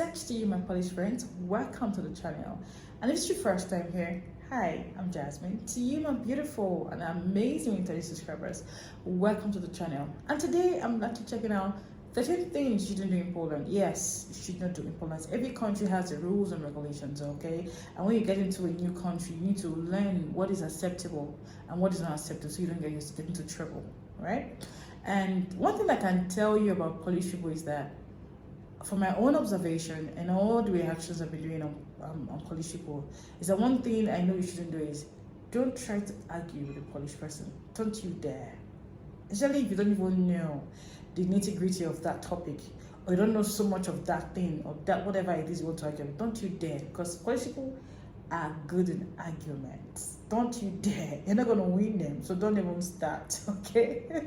Sex to you, my Polish friends. Welcome to the channel. And if it's your first time here, hi, I'm Jasmine. To you, my beautiful and amazing internet subscribers, welcome to the channel. And today I'm actually checking out 13 things you shouldn't do in Poland. Yes, you should not do in Poland. Every country has the rules and regulations, okay? And when you get into a new country, you need to learn what is acceptable and what is not acceptable so you don't get into trouble, right? And one thing I can tell you about Polish people is that, from my own observation and all the reactions I've been doing on Polish people, is that one thing I know you shouldn't do is don't try to argue with a Polish person. Don't you dare. Especially if you don't even know the nitty-gritty of that topic, or you don't know so much of that thing, or that whatever it is you want to argue. Don't you dare, because Polish people are good in arguments. Don't you dare. You're not going to win them, so don't even start, okay?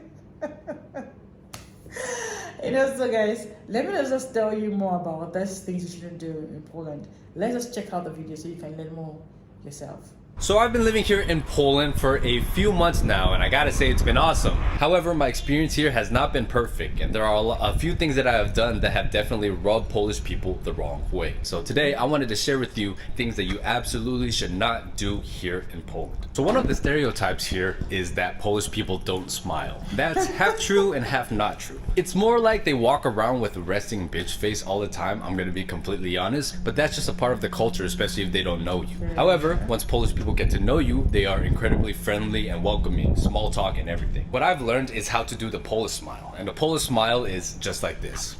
So guys, let me just tell you more about those things you shouldn't do in Poland. Let's just check out the video so you can learn more yourself. So I've been living here in Poland for a few months now, and I gotta say it's been awesome. However, my experience here has not been perfect, and there are a few things that I have done that have definitely rubbed Polish people the wrong way. So today I wanted to share with you things that you absolutely should not do here in Poland. So one of the stereotypes here is that Polish people don't smile. That's half true and half not true. It's more like they walk around with a resting bitch face all the time, I'm gonna be completely honest, but that's just a part of the culture, especially if they don't know you. However, once Polish people get to know you, they are incredibly friendly and welcoming, small talk and everything. What I've learned is how to do the Polish smile, and the Polish smile is just like this.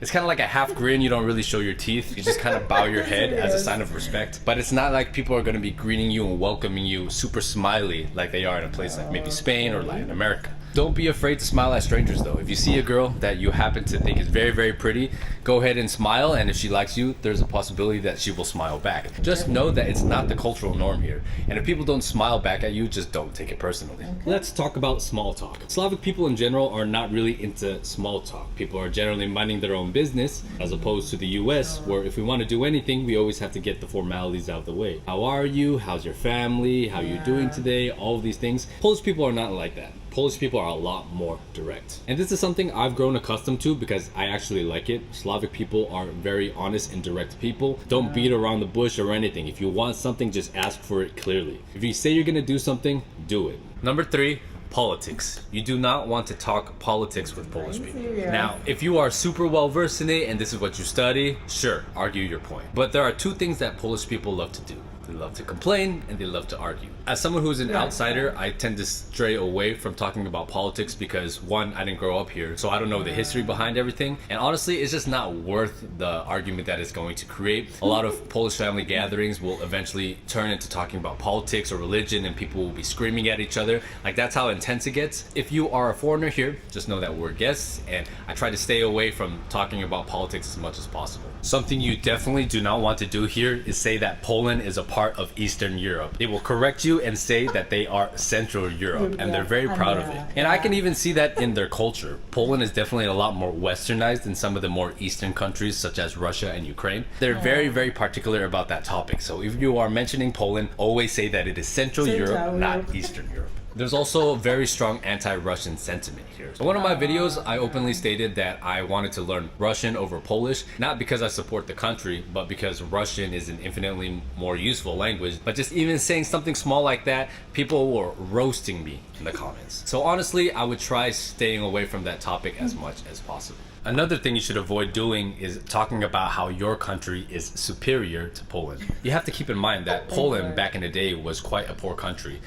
It's kind of like a half grin. You don't really show your teeth. You just kind of bow your head as a sign of respect. But it's not like people are going to be greeting you and welcoming you super smiley like they are in a place like maybe Spain or Latin America. Don't be afraid to smile at strangers though. If you see a girl that you happen to think is very, very pretty, go ahead and smile, and if she likes you, there's a possibility that she will smile back. Just know that it's not the cultural norm here. And if people don't smile back at you, just don't take it personally. Okay. Let's talk about small talk. Slavic people in general are not really into small talk. People are generally minding their own business, as opposed to the US, where if we want to do anything, we always have to get the formalities out of the way. How are you? How's your family? How are you doing today? All of these things. Polish people are not like that. Polish people are a lot more direct. And this is something I've grown accustomed to because I actually like it. Slavic people are very honest and direct people. Don't beat around the bush or anything. If you want something, just ask for it clearly. If you say you're gonna do something, do it. Number 3, politics. You do not want to talk politics with Polish people. Now, if you are super well versed in it and this is what you study, sure, argue your point. But there are 2 things that Polish people love to do. They love to complain and they love to argue. As someone who's an outsider, I tend to stray away from talking about politics because 1, I didn't grow up here, so I don't know the history behind everything. And honestly, it's just not worth the argument that it's going to create. A lot of Polish family gatherings will eventually turn into talking about politics or religion, and people will be screaming at each other. Like, that's how intense it gets. If you are a foreigner here, just know that we're guests, and I try to stay away from talking about politics as much as possible. Something you definitely do not want to do here is say that Poland is a part of Eastern Europe. They will correct you and say that they are Central Europe, and they're very proud of it. And I can even see that in their culture. Poland is definitely a lot more westernized than some of the more Eastern countries such as Russia and Ukraine. They're very, very particular about that topic. So if you are mentioning Poland, always say that it is Central Europe, not Eastern Europe. There's also a very strong anti-Russian sentiment here. In one of my videos, I openly stated that I wanted to learn Russian over Polish, not because I support the country, but because Russian is an infinitely more useful language. But just even saying something small like that, people were roasting me in the comments. So honestly, I would try staying away from that topic as much as possible. Another thing you should avoid doing is talking about how your country is superior to Poland. You have to keep in mind that Poland back in the day was quite a poor country.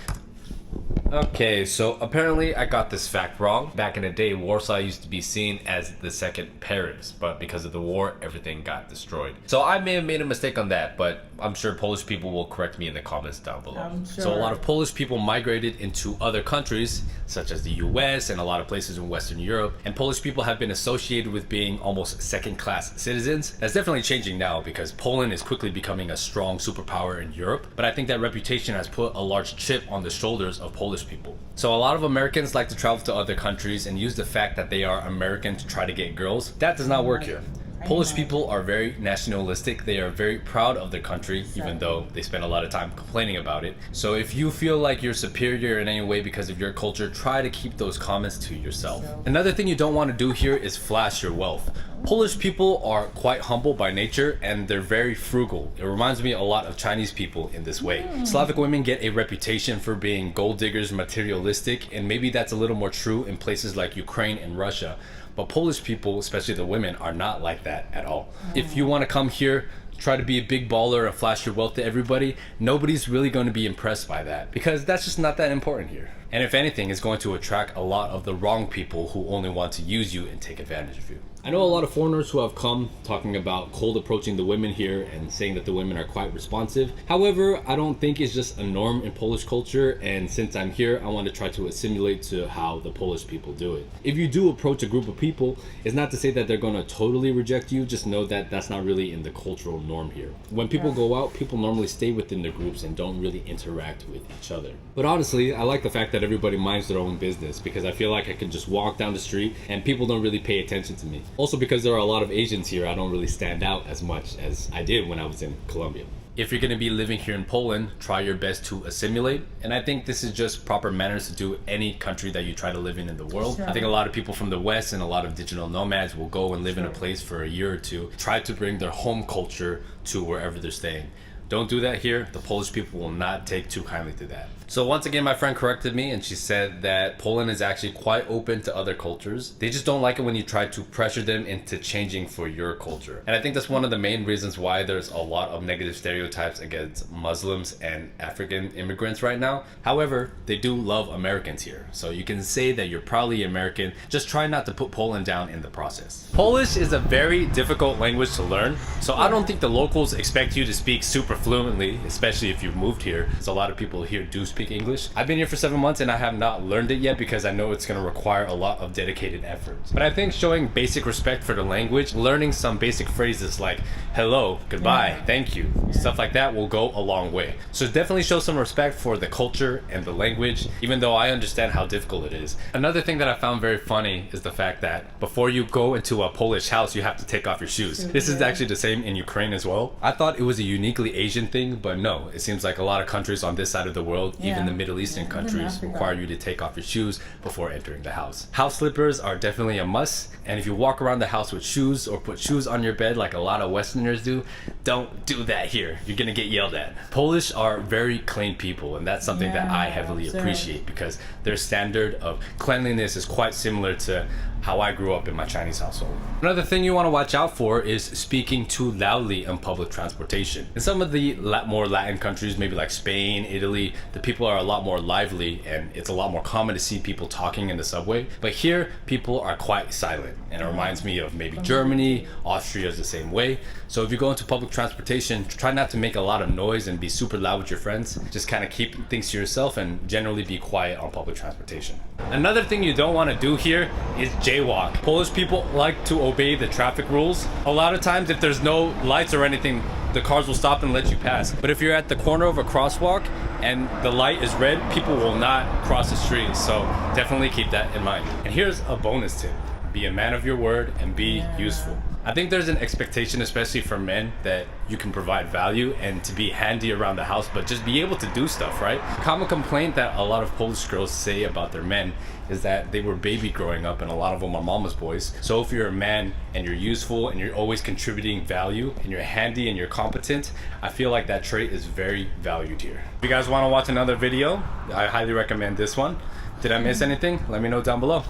Okay, so apparently I got this fact wrong. Back in the day, Warsaw used to be seen as the second Paris, but because of the war, everything got destroyed. So I may have made a mistake on that, but I'm sure Polish people will correct me in the comments down below. I'm sure. So a lot of Polish people migrated into other countries, such as the US and a lot of places in Western Europe, and Polish people have been associated with being almost second-class citizens. That's definitely changing now because Poland is quickly becoming a strong superpower in Europe, but I think that reputation has put a large chip on the shoulders of Polish people. So a lot of Americans like to travel to other countries and use the fact that they are American to try to get girls. That does not work here. Polish people are very nationalistic. They are very proud of their country, even though they spend a lot of time complaining about it. So if you feel like you're superior in any way because of your culture, try to keep those comments to yourself. Another thing you don't want to do here is flash your wealth. Polish people are quite humble by nature and they're very frugal. It reminds me a lot of Chinese people in this way. Slavic women get a reputation for being gold diggers, materialistic, and maybe that's a little more true in places like Ukraine and Russia. But Polish people, especially the women, are not like that at all. If you want to come here, try to be a big baller and flash your wealth to everybody, nobody's really going to be impressed by that because that's just not that important here. And if anything, it's going to attract a lot of the wrong people who only want to use you and take advantage of you. I know a lot of foreigners who have come talking about cold approaching the women here and saying that the women are quite responsive. However, I don't think it's just a norm in Polish culture, and since I'm here, I want to try to assimilate to how the Polish people do it. If you do approach a group of people, it's not to say that they're going to totally reject you, just know that that's not really in the cultural norm here. When people go out, people normally stay within their groups and don't really interact with each other. But honestly, I like the fact that everybody minds their own business because I feel like I can just walk down the street and people don't really pay attention to me. Also, because there are a lot of Asians here, I don't really stand out as much as I did when I was in Colombia. If you're going to be living here in Poland, try your best to assimilate. And I think this is just proper manners to do any country that you try to live in the world. Sure. I think a lot of people from the West and a lot of digital nomads will go and live in a place for a year or two, try to bring their home culture to wherever they're staying. Don't do that here. The Polish people will not take too kindly to that. So once again, my friend corrected me and she said that Poland is actually quite open to other cultures. They just don't like it when you try to pressure them into changing for your culture. And I think that's one of the main reasons why there's a lot of negative stereotypes against Muslims and African immigrants right now. However, they do love Americans here. So you can say that you're proudly American. Just try not to put Poland down in the process. Polish is a very difficult language to learn. So I don't think the locals expect you to speak super fluently, especially if you've moved here. So a lot of people here do speak English. I've been here for 7 months and I have not learned it yet because I know it's going to require a lot of dedicated effort. But I think showing basic respect for the language, learning some basic phrases like hello, goodbye, thank you, stuff like that will go a long way. So definitely show some respect for the culture and the language, even though I understand how difficult it is. Another thing that I found very funny is the fact that before you go into a Polish house, you have to take off your shoes. This is actually the same in Ukraine as well. I thought it was a uniquely Asian thing, but no, it seems like a lot of countries on this side of the world, even the Middle Eastern countries, require you to take off your shoes before entering the house. House slippers are definitely a must, and if you walk around the house with shoes or put shoes on your bed like a lot of Westerners do, don't do that here. You're gonna get yelled at. Polish are very clean people, and that's something that I heavily appreciate because their standard of cleanliness is quite similar to how I grew up in my Chinese household. Another thing you want to watch out for is speaking too loudly on public transportation. In some of the more Latin countries, maybe like Spain, Italy, the people are a lot more lively and it's a lot more common to see people talking in the subway. But here, people are quite silent. And it reminds me of maybe Germany, Austria is the same way. So if you go into public transportation, try not to make a lot of noise and be super loud with your friends. Just kind of keep things to yourself and generally be quiet on public transportation. Another thing you don't want to do here is jaywalk. Polish people like to obey the traffic rules. A lot of times if there's no lights or anything, the cars will stop and let you pass. But if you're at the corner of a crosswalk and the light is red, people will not cross the street. So definitely keep that in mind. And here's a bonus tip. Be a man of your word and be useful. I think there's an expectation, especially for men, that you can provide value and to be handy around the house, but just be able to do stuff, right? A common complaint that a lot of Polish girls say about their men is that they were baby growing up and a lot of them are mama's boys. So if you're a man and you're useful and you're always contributing value and you're handy and you're competent, I feel like that trait is very valued here. If you guys want to watch another video, I highly recommend this one. Did I miss anything? Let me know down below.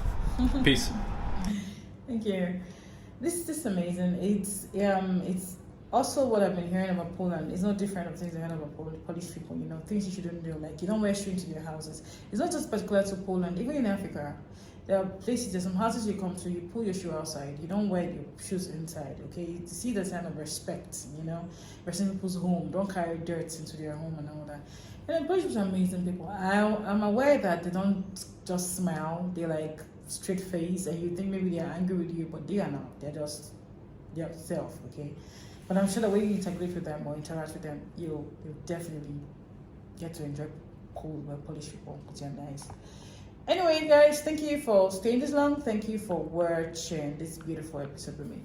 Peace. Thank you. This is amazing. It's also what I've been hearing about Poland. It's not different of things I heard about Polish people. You know, things you shouldn't do, like you don't wear shoes into your houses. It's not just particular to Poland. Even in Africa, there are places, there's some houses you come to, you pull your shoe outside. You don't wear your shoes inside. Okay, you see the sign of respect. You know, respect people's home. Don't carry dirt into their home and all that. And Polish people are amazing people. I'm aware that they don't just smile. They like straight face, and you think maybe they are angry with you, but they are not. They're just their self, okay? But I'm sure the way you integrate with them or interact with them, you'll definitely get to enjoy cool Polish people because they're nice. Anyway, guys, thank you for staying this long. Thank you for watching this beautiful episode with me.